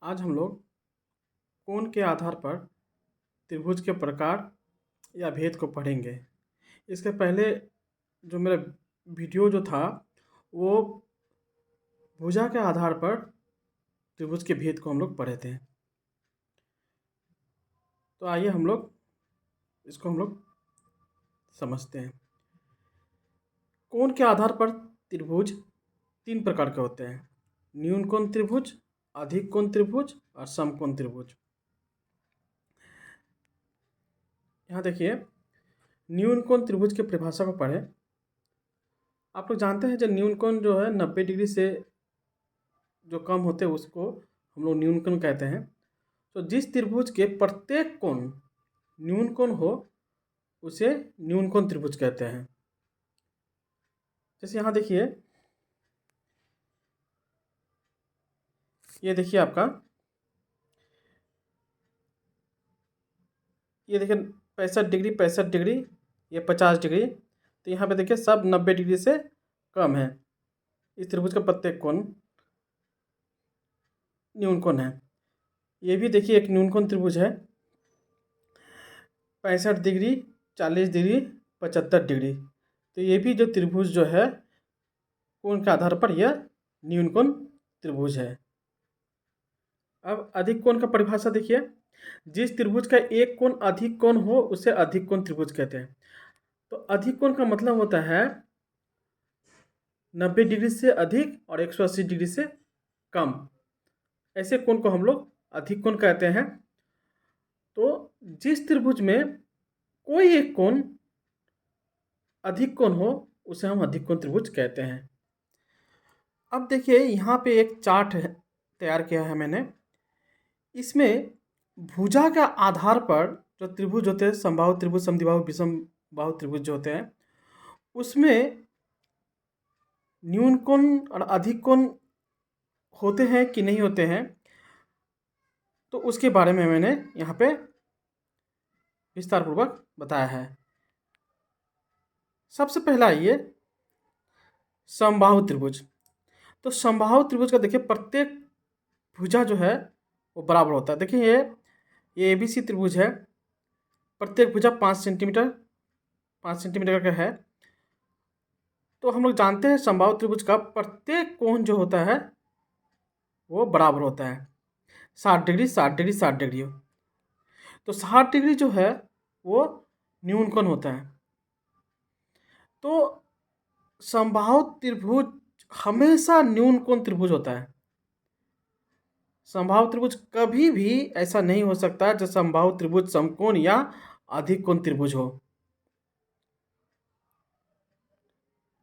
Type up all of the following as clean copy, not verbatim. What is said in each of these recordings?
आज हम लोग कोण के आधार पर त्रिभुज के प्रकार या भेद को पढ़ेंगे। इसके पहले जो मेरा वीडियो जो था वो भुजा के आधार पर त्रिभुज के भेद को हम लोग पढ़े थे। तो आइए हम लोग इसको समझते हैं। कोण के आधार पर त्रिभुज तीन प्रकार के होते हैं: न्यून कोण त्रिभुज, अधिक कोण त्रिभुज और समकोण त्रिभुज। यहाँ देखिए, न्यून कोण त्रिभुज की परिभाषा को पढ़ें। आप लोग जानते हैं जो न्यून कोण जो है 90 डिग्री से जो कम होते हैं उसको हम लोग न्यून कोण कहते हैं। तो जिस त्रिभुज के प्रत्येक कोण न्यून कोण हो उसे न्यून कोण त्रिभुज कहते हैं। जैसे यहाँ देखिए, ये देखिए आपका, ये देखिए 65 डिग्री, 65 डिग्री, ये 50 डिग्री। तो यहाँ पे देखिए सब 90 डिग्री से कम है। इस त्रिभुज का प्रत्येक कोण न्यून कोण है। ये भी देखिए एक न्यून कोण त्रिभुज है, 65 डिग्री, 40 डिग्री, 75 डिग्री। तो ये भी जो त्रिभुज जो है कोण के आधार पर यह न्यून कोण त्रिभुज है। अब अधिक कोण का परिभाषा देखिए, जिस त्रिभुज का एक कोण अधिक कोण हो उसे अधिक कोण त्रिभुज कहते हैं। तो अधिक कोण का मतलब होता है 90 डिग्री से अधिक और 180 डिग्री से कम। ऐसे कोण को हम लोग अधिक कोण कहते हैं। तो जिस त्रिभुज में कोई एक कोण अधिक कोण हो उसे हम अधिक कोण त्रिभुज कहते हैं। अब देखिए यहाँ पे एक चार्ट तैयार किया है मैंने। इसमें भुजा के आधार पर जो त्रिभुज होते हैं, समबाहु त्रिभुज, समद्विबाहु, विषमबाहु त्रिभुज जो होते हैं, उसमें न्यून कोण और अधिक कोण होते हैं कि नहीं होते हैं, तो उसके बारे में मैंने यहाँ पे विस्तारपूर्वक बताया है। सबसे पहला ये समबाहु त्रिभुज। तो समबाहु त्रिभुज का देखिए प्रत्येक भुजा जो है वो बराबर होता है। देखिए ये ABC त्रिभुज है, प्रत्येक भुजा 5 सेंटीमीटर का है। तो हम लोग जानते हैं समबाहु त्रिभुज का प्रत्येक कोण जो होता है वो बराबर होता है, 60 डिग्री, 60 डिग्री, 60 डिग्री। तो 60 डिग्री जो है वो न्यून कोण होता है। तो समबाहु त्रिभुज हमेशा न्यून कोण त्रिभुज होता है। समबाहु त्रिभुज कभी भी ऐसा नहीं हो सकता जो समबाहु त्रिभुज समकोण या अधिक कोण त्रिभुज हो।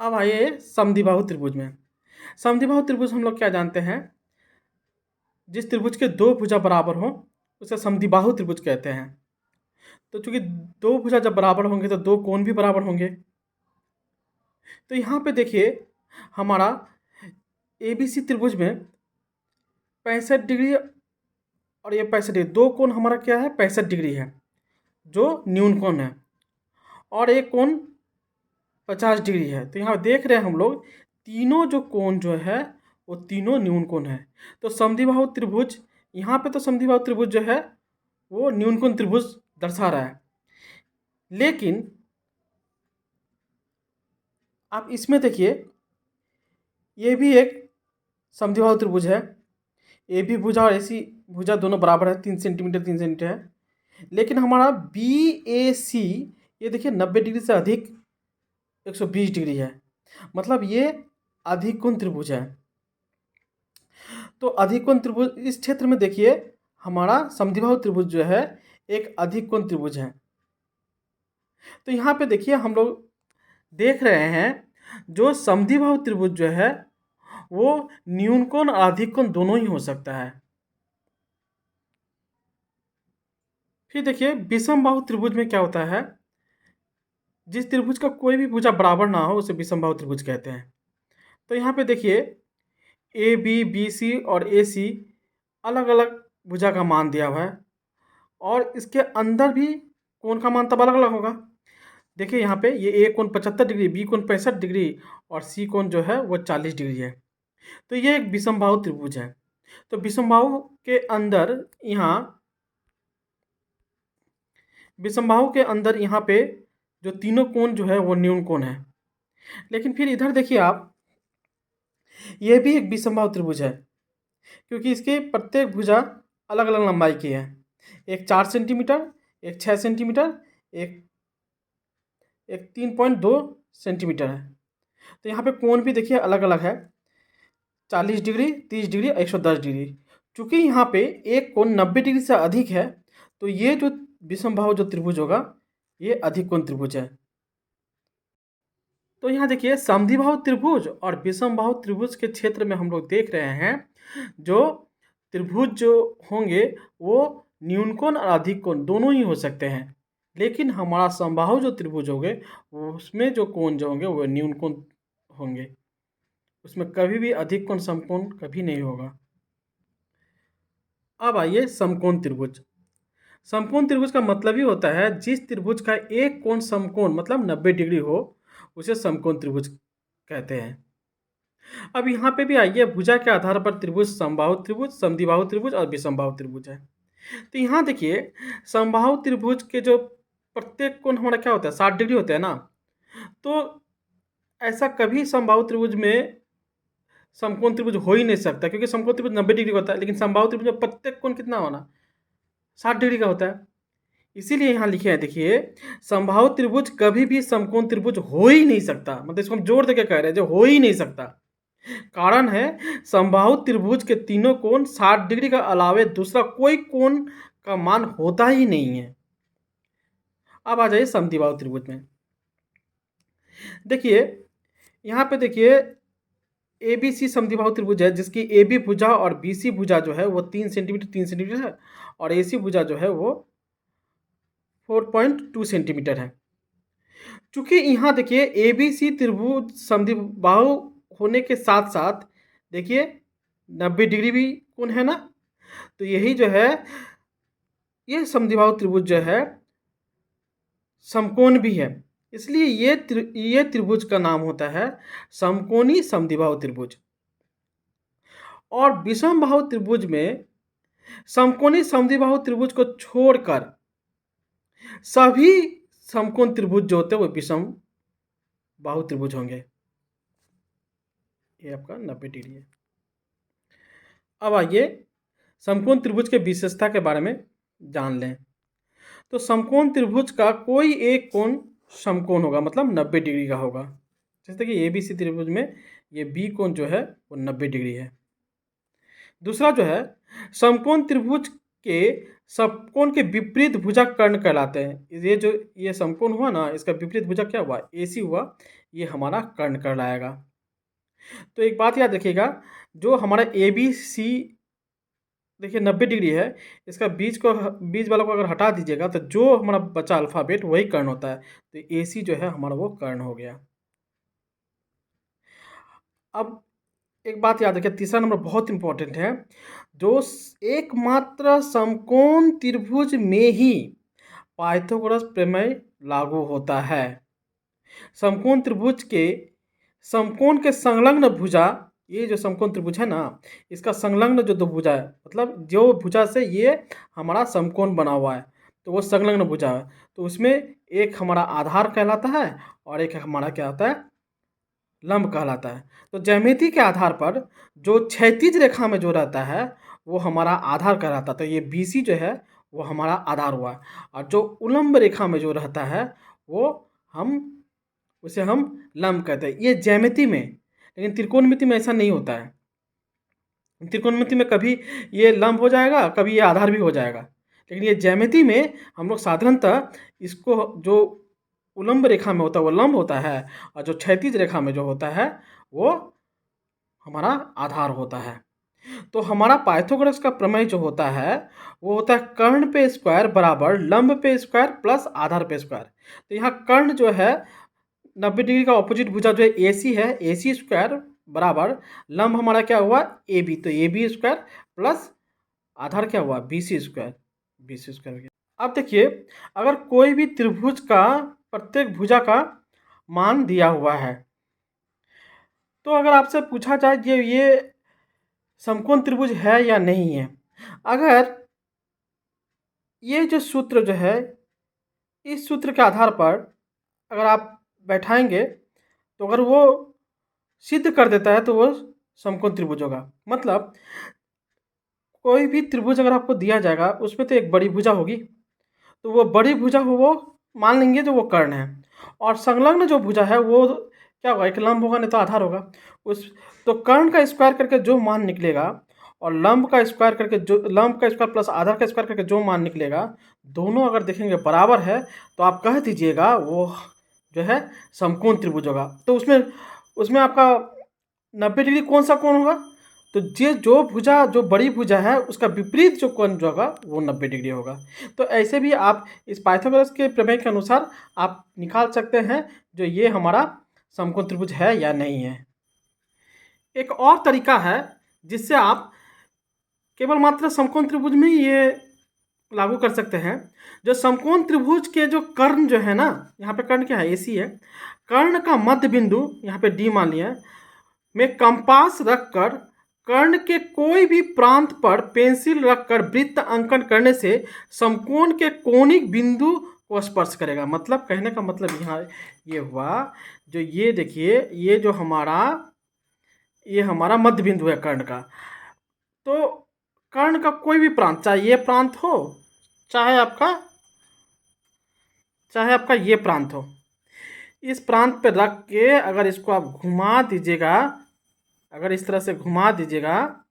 अब आइए समद्विबाहु त्रिभुज में। समद्विबाहु त्रिभुज हम लोग क्या जानते हैं, जिस त्रिभुज के दो भुजा बराबर हो उसे समद्विबाहु त्रिभुज कहते हैं। तो चूंकि दो भुजा जब बराबर होंगे तो दो कोण भी बराबर होंगे। तो यहाँ पे देखिए हमारा ABC त्रिभुज में 65 डिग्री और ये 65 डिग्री, दो कोण हमारा क्या है, 65 डिग्री है जो न्यून कोण है, और एक कोण 50 डिग्री है। तो यहाँ देख रहे हैं हम लोग तीनों जो कोण जो है वो तीनों न्यून कोण है। तो समद्विबाहु त्रिभुज, यहाँ पे तो समद्विबाहु त्रिभुज जो है वो न्यून कोण त्रिभुज दर्शा रहा है। लेकिन आप इसमें देखिए, ये भी एक समद्विबाहु त्रिभुज है। AB भुजा और AC भुजा दोनों बराबर है, 3 सेंटीमीटर 3 सेंटीमीटर है। लेकिन हमारा BAC ये देखिए 90 डिग्री से अधिक 120 डिग्री है, मतलब ये अधिक कोण त्रिभुज है। तो अधिक कोण त्रिभुज इस क्षेत्र में देखिए हमारा समद्विबाहु त्रिभुज जो है एक अधिक कोण त्रिभुज है। तो यहाँ पे देखिए हम लोग देख रहे हैं जो समद्विबाहु त्रिभुज जो है वो न्यून कोण और अधिक कोण दोनों ही हो सकता है। फिर देखिए विषमबाहु त्रिभुज में क्या होता है, जिस त्रिभुज का कोई भी भुजा बराबर ना हो उसे विषमबाहु त्रिभुज कहते हैं। तो यहाँ पे देखिए AB, BC और AC अलग अलग भुजा का मान दिया हुआ है, और इसके अंदर भी कोण का मान तब अलग अलग होगा। देखिए यहाँ पे ये A कोण 75 डिग्री, B कोण 65 डिग्री और C कोण जो है वो 40 डिग्री है। तो ये एक विषमबाहु त्रिभुज है। तो विषमबाहु के अंदर यहाँ पे जो तीनों कोण जो है वो न्यून कोण है। लेकिन फिर इधर देखिए आप, ये भी एक विषमबाहु त्रिभुज है, क्योंकि इसके प्रत्येक भुजा अलग अलग लंबाई की है। एक 4 सेंटीमीटर, एक 6 सेंटीमीटर, एक 3.2 सेंटीमीटर है। तो यहाँ पे कोण भी देखिए अलग अलग है, 40 डिग्री, 30 डिग्री, 110 डिग्री। चूँकि यहाँ पे एक कोण 90 डिग्री से अधिक है, तो ये जो विषमबाहु जो त्रिभुज होगा, ये अधिक कोण त्रिभुज है। तो यहाँ देखिए समद्विबाहु त्रिभुज और विषमबाहु त्रिभुज के क्षेत्र में हम लोग देख रहे हैं, जो त्रिभुज जो होंगे वो न्यून कोण और अधिक कोण दोनों ही हो सकते हैं। लेकिन हमारा समबाहु जो त्रिभुज होंगे उसमें जो कोण जो होंगे वो न्यून कोण होंगे, उसमें कभी भी अधिक कोण समकोण कभी नहीं होगा। अब आइए समकोण त्रिभुज। समकोण त्रिभुज का मतलब ही होता है जिस त्रिभुज का एक कोण समकोण मतलब 90 डिग्री हो, उसे समकोण त्रिभुज कहते हैं। अब यहाँ पे भी आइए, भुजा के आधार पर त्रिभुज समबाहु त्रिभुज, समद्विबाहु त्रिभुज और विषमबाहु त्रिभुज है। तो यहाँ देखिए समबाहु त्रिभुज के जो प्रत्येक कोण हमारा क्या होता है, 60 डिग्री होता है ना। तो ऐसा कभी समबाहु त्रिभुज में समकोण त्रिभुज हो ही नहीं सकता, क्योंकि समकोण त्रिभुज 90 डिग्री का होता है, लेकिन समबाहु त्रिभुज में प्रत्येक कोण कितना होना, 60 डिग्री का होता है। इसीलिए यहाँ लिखे हैं, देखिए समबाहु त्रिभुज कभी भी समकोण त्रिभुज हो ही नहीं सकता, मतलब इसको हम जोर देके कह रहे हैं जो हो ही नहीं सकता। कारण है समबाहु त्रिभुज के तीनों कोण 60 डिग्री का अलावे दूसरा कोई कोण का मान होता ही नहीं है। अब आ जाइए समद्विबाहु त्रिभुज में। देखिए यहाँ पे देखिए ABC समद्विबाहु त्रिभुज है, जिसकी AB भुजा और BC भुजा जो है वो 3 सेंटीमीटर 3 सेंटीमीटर है, और AC भुजा जो है वो 4.2 सेंटीमीटर है। चूंकि यहाँ देखिए ABC त्रिभुज समद्विबाहु होने के साथ साथ देखिए 90 डिग्री भी कोण है ना, तो यही जो है ये समद्विबाहु त्रिभुज जो है समकोण भी है, इसलिए ये त्रिभुज का नाम होता है समकोणी समद्विबाहु त्रिभुज। और विषमबाहु त्रिभुज में समकोणी समद्विबाहु त्रिभुज को छोड़कर सभी समकोण त्रिभुज जो होते हैं वो विषम बाहु त्रिभुज होंगे। ये आपका 90 डिग्री है। अब आइए समकोण त्रिभुज के विशेषता के बारे में जान लें। तो समकोण त्रिभुज का कोई एक कोण समकोण होगा, मतलब 90 डिग्री का होगा। जैसे कि ABC त्रिभुज में ये B कोण जो है वो 90 डिग्री है। दूसरा जो है समकोण त्रिभुज के समकोण के विपरीत भुजा कर्ण कहलाते हैं। ये समकोण हुआ ना, इसका विपरीत भुजा क्या हुआ, AC हुआ, ये हमारा कर्ण कहलाएगा। तो एक बात याद रखिएगा, जो हमारा ABC देखिए 90 डिग्री है, इसका बीच वाला को अगर हटा दीजिएगा तो जो हमारा बचा अल्फ़ाबेट वही कर्ण होता है। तो AC जो है हमारा वो कर्ण हो गया। अब एक बात याद रखिए, तीसरा नंबर बहुत इंपॉर्टेंट है, जो एकमात्र समकोण त्रिभुज में ही पाइथागोरस प्रमेय लागू होता है। समकोण त्रिभुज के समकोण के संलग्न भुजा, ये जो समकोण त्रिभुज है ना, इसका संलग्न जो दो भुजा है, मतलब जो भुजा से ये हमारा समकोण बना हुआ है, तो वो संलग्न भुजा है, तो उसमें एक हमारा आधार कहलाता है और एक हमारा क्या होता है, लंब कहलाता है। तो ज्यामिति के आधार पर जो क्षैतिज रेखा में जो रहता है वो हमारा आधार कहलाता है। तो ये BC जो है वो हमारा आधार हुआ, और जो उलंब रेखा में जो रहता है वो उसे हम लंब कहते हैं। ये ज्यामिति में, लेकिन त्रिकोणमिति में ऐसा नहीं होता है। त्रिकोणमिति में कभी ये लंब हो जाएगा, कभी ये आधार भी हो जाएगा, लेकिन ये ज्यामिति में हम लोग साधारणतः इसको जो उलंब रेखा में होता है वो लंब होता है, और जो क्षैतिज रेखा में जो होता है वो हमारा आधार होता है। तो हमारा पाइथागोरस का प्रमेय जो होता है वो होता है कर्ण पे स्क्वायर बराबर लंब पे स्क्वायर प्लस आधार पे स्क्वायर। तो यहाँ कर्ण जो है 90 डिग्री का ऑपोजिट भुजा जो है AC है, AC स्क्वायर बराबर लंब हमारा क्या हुआ, AB, तो AB स्क्वायर प्लस आधार क्या हुआ, BC स्क्वायर, BC स्क्वायर हो गया। अब देखिए अगर कोई भी त्रिभुज का प्रत्येक भुजा का मान दिया हुआ है, तो अगर आपसे पूछा जाए कि ये समकोण त्रिभुज है या नहीं है। अगर ये जो सूत्र जो है, इस सूत्र के आधार पर अगर आप बैठाएंगे तो अगर वो सिद्ध कर देता है तो वो समकोण त्रिभुज होगा। मतलब कोई भी त्रिभुज अगर आपको दिया जाएगा उसमें तो एक बड़ी भुजा होगी, तो वो बड़ी भुजा हो वो मान लेंगे जो वो कर्ण है, और संलग्न जो भुजा है वो क्या होगा, एक लंब होगा नहीं तो आधार होगा। उस तो कर्ण का स्क्वायर करके जो मान निकलेगा और लंब का स्क्वायर करके जो लंब का स्क्वायर प्लस आधार का स्क्वायर करके जो मान निकलेगा, दोनों अगर देखेंगे बराबर है तो आप कह दीजिएगा वो जो है समकोण त्रिभुज होगा। तो उसमें उसमें आपका 90 डिग्री कौन सा कोण होगा, तो ये जो भुजा जो बड़ी भुजा है उसका विपरीत जो कोण जो होगा वो 90 डिग्री होगा। तो ऐसे भी आप इस पाइथागोरस के प्रमेय के अनुसार आप निकाल सकते हैं जो ये हमारा समकोण त्रिभुज है या नहीं है। एक और तरीका है जिससे आप केवल मात्र समकोण त्रिभुज में ही ये लागू कर सकते हैं। जो समकोण त्रिभुज के जो कर्ण जो है ना, यहाँ पे कर्ण क्या है, AC है, कर्ण का मध्य बिंदु यहाँ पे D मान लिया में कंपास रखकर कर्ण के कोई भी प्रांत पर पेंसिल रखकर वृत्त अंकन करने से समकोण के कोणिक बिंदु को स्पर्श करेगा। मतलब कहने का मतलब यहाँ ये हुआ, जो ये देखिए ये हमारा मध्य बिंदु है कर्ण का। तो कर्ण का कोई भी प्रांत, चाहे ये प्रांत हो चाहे आपका ये प्रांत हो, इस प्रांत पे रख के अगर इसको आप घुमा दीजिएगा, अगर इस तरह से घुमा दीजिएगा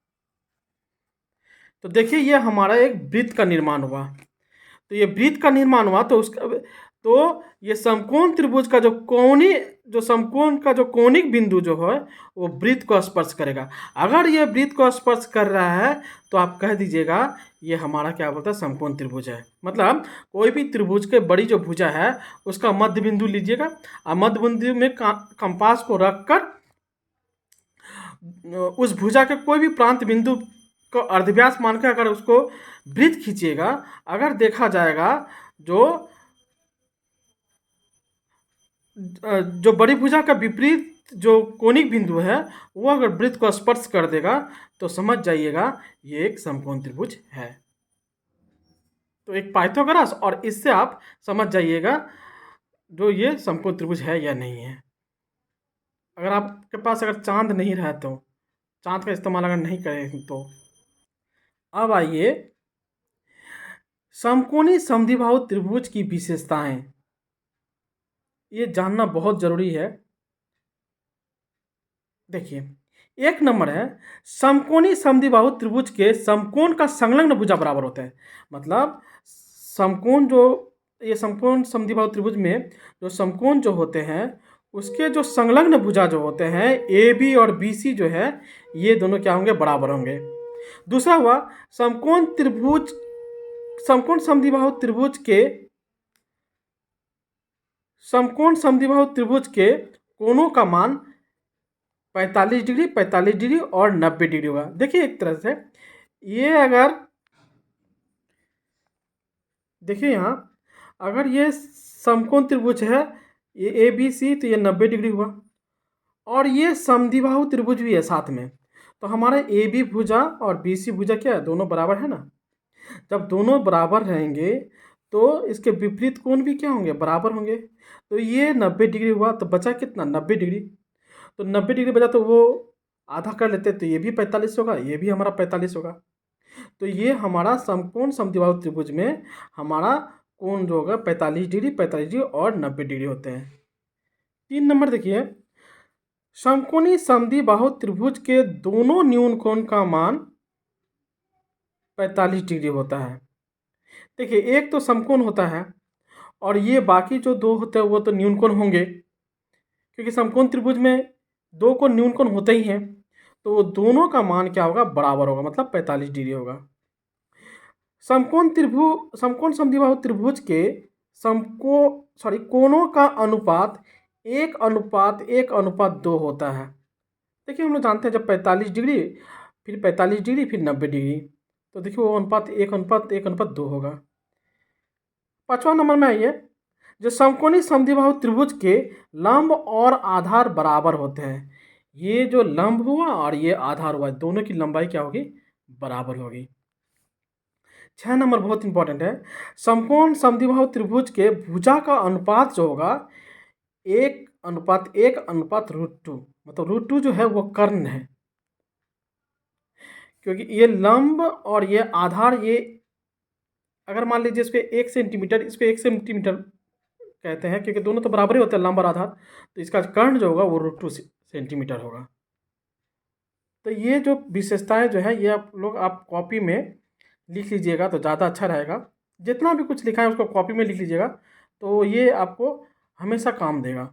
तो देखिए ये हमारा एक वृत्त का निर्माण हुआ। तो ये वृत्त का निर्माण हुआ तो ये समकोण त्रिभुज का जो समकोण का जो कोणिक बिंदु जो है वो वृत्त को स्पर्श करेगा। अगर ये वृत्त को स्पर्श कर रहा है तो आप कह दीजिएगा ये हमारा क्या बोलता है, समकोण त्रिभुज है। मतलब कोई भी त्रिभुज के बड़ी जो भुजा है उसका मध्य बिंदु लीजिएगा और मध्य बिंदु में कंपास को रखकर उस भुजा के कोई भी प्रांत बिंदु को अर्धव्यास मानकर अगर उसको वृत्त खींचिएगा, अगर देखा जाएगा जो बड़ी भुजा का विपरीत जो कोणिक बिंदु है वो अगर वृत्त को स्पर्श कर देगा तो समझ जाइएगा ये एक समकोण त्रिभुज है। तो एक पाइथागोरस और इससे आप समझ जाइएगा जो ये समकोण त्रिभुज है या नहीं है। अगर आपके पास अगर चांद नहीं रहा तो चांद का इस्तेमाल अगर नहीं करें तो। अब आइए समकोणी समद्विबाहु त्रिभुज की विशेषताएं, ये जानना बहुत जरूरी है। देखिए, एक नंबर है समकोणी समद्विबाहु त्रिभुज के समकोण का संलग्न भुजा बराबर होता है। मतलब ये समकोण समद्विबाहु त्रिभुज में जो समकोण जो होते हैं उसके जो संलग्न भुजा जो होते हैं AB और BC जो है ये दोनों क्या होंगे, बराबर होंगे। दूसरा हुआ समकोण समद्विबाहु त्रिभुज के कोणों का मान 45 डिग्री, 45 डिग्री और 90 डिग्री होगा। देखिए एक तरह से ये अगर देखिए यहाँ अगर ये समकोण त्रिभुज है ये ABC तो ये 90 डिग्री हुआ, और ये समद्विबाहु त्रिभुज भी है साथ में, तो हमारा AB भुजा और BC भुजा क्या है, दोनों बराबर है ना। जब दोनों बराबर रहेंगे तो इसके विपरीत कोण भी क्या होंगे, बराबर होंगे। तो ये 90 डिग्री हुआ तो बचा कितना, 90 डिग्री। तो 90 डिग्री बचा तो वो आधा कर लेते तो ये भी 45 होगा, ये भी हमारा 45 होगा। तो ये हमारा समकोण समद्विबाहु त्रिभुज में हमारा कोण जो होगा 45 डिग्री, 45 डिग्री और 90 डिग्री होते हैं। 3 नंबर देखिए, समकोणी समद्विबाहु त्रिभुज के दोनों न्यून कोण का मान 45 डिग्री होता है। देखिए एक तो समकोण होता है और ये बाकी जो दो होते हैं वो तो न्यून कोण होंगे, क्योंकि समकोण त्रिभुज में दो कोण न्यून कोण होते ही हैं, तो दोनों का मान क्या होगा, बराबर होगा, मतलब 45 डिग्री होगा। समकोण समद्विबाहु त्रिभुज के कोणों का अनुपात 1:1:2 होता है। देखिए हम लोग जानते हैं जब 45 डिग्री फिर 45 डिग्री फिर 90 डिग्री, तो देखिए वो अनुपात 1:1:2 होगा। 5वां नंबर में आइए, जो समकोणी समद्विबाहु त्रिभुज के लंब और आधार बराबर होते हैं। ये जो लंब हुआ और ये आधार हुआ, दोनों की लंबाई क्या होगी? बराबर होगी। 6 नंबर बहुत इंपॉर्टेंट है। समकोण समद्विबाहु त्रिभुज के भुजा का अनुपात जो होगा 1:1:√2, मतलब √2 जो है वो कर्ण है, क्योंकि ये लंब और ये आधार, ये अगर मान लीजिए इस पे 1 सेंटीमीटर, इस पे 1 सेंटीमीटर कहते हैं, क्योंकि दोनों तो बराबर ही होते हैं लंब और आधार, तो इसका कर्ण जो होगा वो √2 सेंटीमीटर होगा। तो ये जो विशेषताएं जो है ये आप कॉपी में लिख लीजिएगा तो ज़्यादा अच्छा रहेगा। जितना भी कुछ लिखा है उसको कॉपी में लिख लीजिएगा, तो ये आपको हमेशा काम देगा।